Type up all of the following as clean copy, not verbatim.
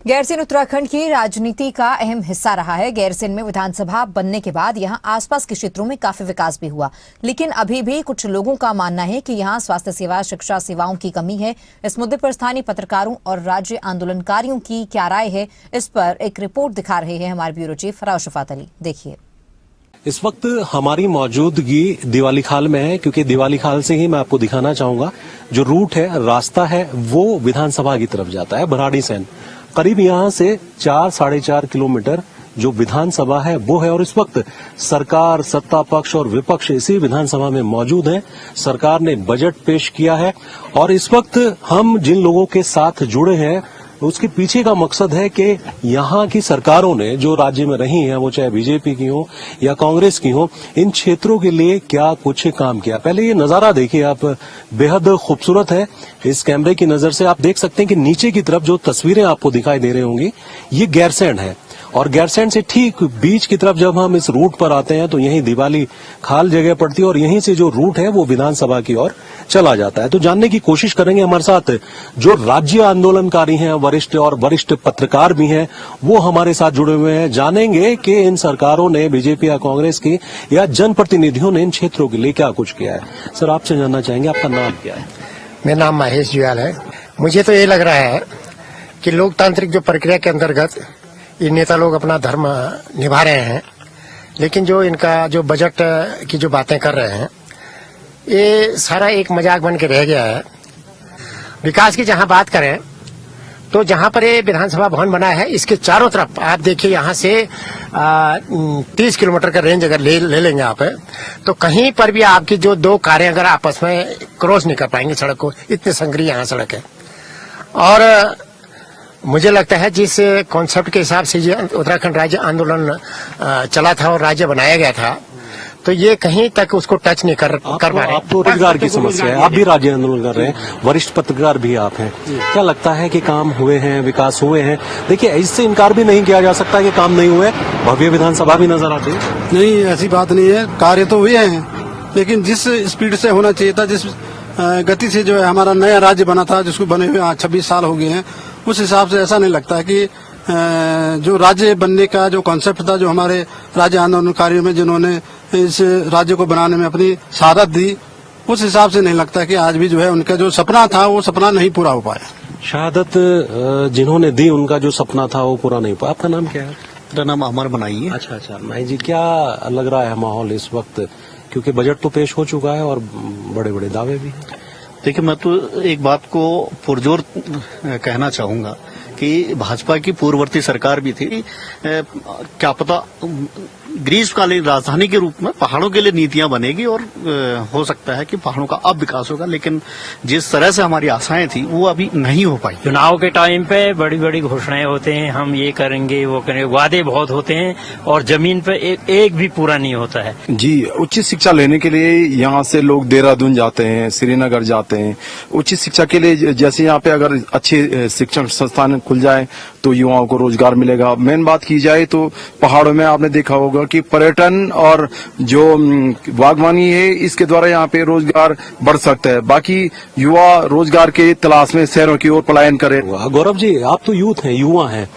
गैरसैंण उत्तराखंड की राजनीति का अहम हिस्सा रहा है। गैरसैंण में विधानसभा बनने के बाद यहां आसपास के क्षेत्रों में काफी विकास भी हुआ, लेकिन अभी भी कुछ लोगों का मानना है कि यहां स्वास्थ्य सेवा, शिक्षा सेवाओं की कमी है। इस मुद्दे पर स्थानीय पत्रकारों और राज्य आंदोलनकारियों की क्या राय है, इस पर एक रिपोर्ट दिखा रहे हैं हमारे ब्यूरो चीफ राशिफात अली। देखिए। इस वक्त हमारी मौजूदगी दिवाली खाल में है, क्योंकि दिवाली खाल से ही मैं आपको दिखाना चाहूंगा जो रूट है, रास्ता है, वो विधानसभा की तरफ जाता है। भराड़ीसैंण करीब यहां से 4-4.5 किलोमीटर जो विधानसभा है वो है। और इस वक्त सरकार, सत्ता पक्ष और विपक्ष इसी विधानसभा में मौजूद है। सरकार ने बजट पेश किया है और इस वक्त हम जिन लोगों के साथ जुड़े हैं उसके पीछे का मकसद है कि यहाँ की सरकारों ने जो राज्य में रही हैं, वो चाहे बीजेपी की हो या कांग्रेस की हो, इन क्षेत्रों के लिए क्या कुछ काम किया। पहले ये नजारा देखिए आप, बेहद खूबसूरत है। इस कैमरे की नजर से आप देख सकते हैं कि नीचे की तरफ जो तस्वीरें आपको दिखाई दे रही होंगी, ये गैरसैंण है। और गैरसैंण से ठीक बीच की तरफ जब हम इस रूट पर आते हैं तो यहीं दिवाली खाल जगह पड़ती है और यहीं से जो रूट है वो विधानसभा की ओर चला जाता है। तो जानने की कोशिश करेंगे हमारे साथ जो राज्य आंदोलनकारी हैं, वरिष्ठ पत्रकार भी हैं, वो हमारे साथ जुड़े हुए हैं। जानेंगे कि इन सरकारों ने, बीजेपी या कांग्रेस की या जनप्रतिनिधियों ने इन क्षेत्रों के लिए क्या कुछ किया है। सर, आपसे जानना चाहेंगे आपका नाम क्या है? मेरा नाम महेश जुयाल है। मुझे तो ये लग रहा है कि लोकतांत्रिक जो प्रक्रिया के अंतर्गत ये नेता लोग अपना धर्म निभा रहे हैं, लेकिन जो इनका जो बजट की जो बातें कर रहे हैं, ये सारा एक मजाक बन के रह गया है। विकास की जहां बात करें तो जहां पर ये विधानसभा भवन बना है, इसके चारों तरफ आप देखिए, यहां से 30 किलोमीटर का रेंज अगर ले लेंगे आप, तो कहीं पर भी आपकी जो दो कारें अगर आपस में क्रॉस नहीं कर पाएंगे सड़क को, इतनी संकरी यहाँ सड़क है। और मुझे लगता है जिस कॉन्सेप्ट के हिसाब से ये उत्तराखंड राज्य आंदोलन चला था और राज्य बनाया गया था, तो ये कहीं तक उसको टच नहीं कर पा रहे। आप तो रोजगार की समस्या है, आप भी राज्य आंदोलन कर रहे हैं, वरिष्ठ पत्रकार भी आप हैं। क्या लगता है कि काम हुए हैं, विकास हुए हैं? देखिए, इससे इनकार भी नहीं किया जा सकता कि काम नहीं हुए। भव्य विधानसभा भी नजर आती है। नहीं, ऐसी बात नहीं है, कार्य तो हुए हैं, लेकिन जिस स्पीड से होना चाहिए था, जिस गति से जो है हमारा नया राज्य बना था, जिसको बने हुए 26 साल हो गए हैं, उस हिसाब से ऐसा नहीं लगता है कि जो राज्य बनने का जो कॉन्सेप्ट था, जो हमारे राज्य आंदोलनकारियों में जिन्होंने इस राज्य को बनाने में अपनी शहादत दी, उस हिसाब से नहीं लगता कि आज भी जो है उनका जो सपना था वो सपना नहीं पूरा हो पाया। शहादत जिन्होंने दी, उनका जो सपना था वो पूरा नहीं हुआ। आपका नाम क्या है? मेरा नाम अमर बनाई है। अच्छा, माही जी, क्या लग रहा है माहौल इस वक्त, क्योंकि बजट तो पेश हो चुका है और बड़े बड़े दावे भी हैं? देखिए, मैं तो एक बात को पुरजोर कहना चाहूंगा कि भाजपा की पूर्ववर्ती सरकार भी थी, क्या पता ग्रीष्मकालीन राजधानी के रूप में पहाड़ों के लिए नीतियां बनेगी और हो सकता है कि पहाड़ों का अब विकास होगा, लेकिन जिस तरह से हमारी आशाएं थी वो अभी नहीं हो पाई। चुनाव के टाइम पे बड़ी बड़ी घोषणाएं होते हैं, हम ये करेंगे वो करेंगे, वादे बहुत होते हैं और जमीन पे एक भी पूरा नहीं होता है। जी, उच्च शिक्षा लेने के लिए यहाँ से लोग देहरादून जाते हैं, श्रीनगर जाते हैं उच्च शिक्षा के लिए। जैसे यहाँ पे अगर अच्छे शिक्षण संस्थान खुल जाए तो युवाओं को रोजगार मिलेगा। मेन बात की जाए तो पहाड़ों में आपने देखा होगा कि पर्यटन और जो बागवानी है, इसके द्वारा यहाँ पे रोजगार बढ़ सकता है। बाकी युवा रोजगार के तलाश में शहरों की ओर पलायन करे। गौरव जी, आप तो यूथ हैं, युवा हैं,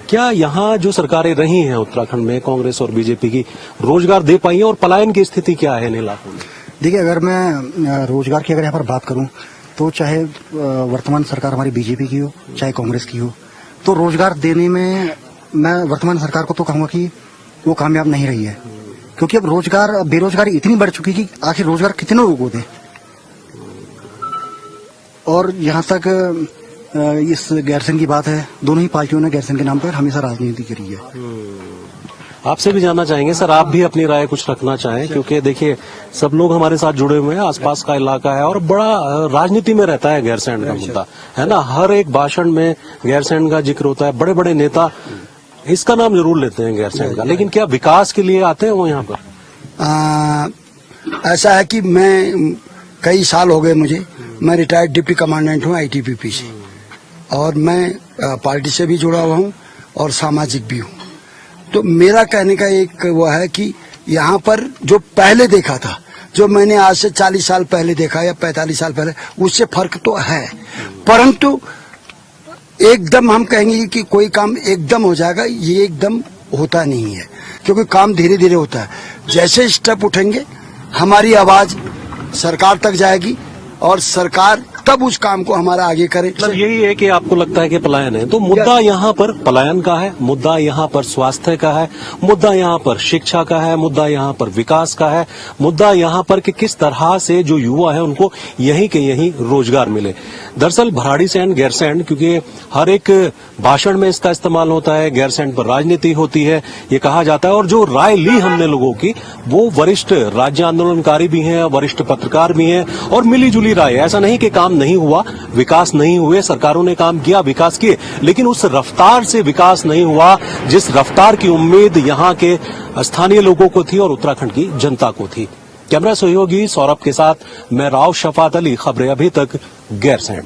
क्या यहाँ जो सरकारें रही हैं उत्तराखंड में, कांग्रेस और बीजेपी की, रोजगार दे पाई है और पलायन की स्थिति क्या है इन इलाकों में? देखिए, अगर मैं रोजगार की अगर यहाँ पर बात करूँ तो चाहे वर्तमान सरकार हमारी बीजेपी की हो चाहे कांग्रेस की हो, तो रोजगार देने में मैं वर्तमान सरकार को तो कहूंगा कि वो कामयाब नहीं रही है, क्योंकि अब बेरोजगारी इतनी बढ़ चुकी कि आखिर रोजगार कितने लोगों को दे। और यहाँ तक इस गैरसैंण की बात है, दोनों ही पार्टियों ने गैरसैंण के नाम पर हमेशा राजनीति करी है। आपसे भी जानना चाहेंगे सर, आप भी अपनी राय कुछ रखना चाहें, क्योंकि देखिए सब लोग हमारे साथ जुड़े हुए हैं, आसपास का इलाका है और बड़ा राजनीति में रहता है गैरसैंण का मुद्दा, है ना। हर एक भाषण में गैरसैंण का जिक्र होता है, बड़े बड़े नेता इसका नाम जरूर लेते हैं गैरसैंण का, लेकिन क्या विकास के लिए आते हैं वो यहाँ पर? ऐसा है कि मैं कई साल हो गए मुझे, मैं रिटायर्ड डिप्टी कमांडेंट हूँ ITBP से, और मैं पार्टी से भी जुड़ा हुआ हूँ और सामाजिक भी हूँ। तो मेरा कहने का एक वो है कि यहाँ पर जो पहले देखा था, जो मैंने आज से 40 साल पहले देखा या 45 साल पहले, उससे फर्क तो है, परंतु एकदम हम कहेंगे कि कोई काम एकदम हो जाएगा, ये एकदम होता नहीं है, क्योंकि काम धीरे धीरे होता है। जैसे स्टेप उठेंगे हमारी आवाज सरकार तक जाएगी और सरकार तब उस काम को हमारा आगे करे। मतलब यही है कि आपको लगता है कि पलायन है, तो मुद्दा यहाँ पर पलायन का है, मुद्दा यहाँ पर स्वास्थ्य का है, मुद्दा यहाँ पर शिक्षा का है, मुद्दा यहाँ पर विकास का है, मुद्दा यहाँ पर कि किस तरह से जो युवा है उनको यहीं के यहीं रोजगार मिले। दरअसल भराड़ीसैंण गैरसैंण, क्योंकि हर एक भाषण में इसका इस्तेमाल होता है, गैरसैंण पर राजनीति होती है ये कहा जाता है, और जो राय ली हमने लोगों की वो वरिष्ठ राज्य आंदोलनकारी भी हैं, वरिष्ठ पत्रकार भी हैं, और मिली जुली राय। ऐसा नहीं कि काम नहीं हुआ, विकास नहीं हुए, सरकारों ने काम किया, विकास किए, लेकिन उस रफ्तार से विकास नहीं हुआ जिस रफ्तार की उम्मीद यहाँ के स्थानीय लोगों को थी और उत्तराखंड की जनता को थी। कैमरा सहयोगी सौरभ के साथ मैं राव शफात अली, खबरें अभी तक, गैरसैंण।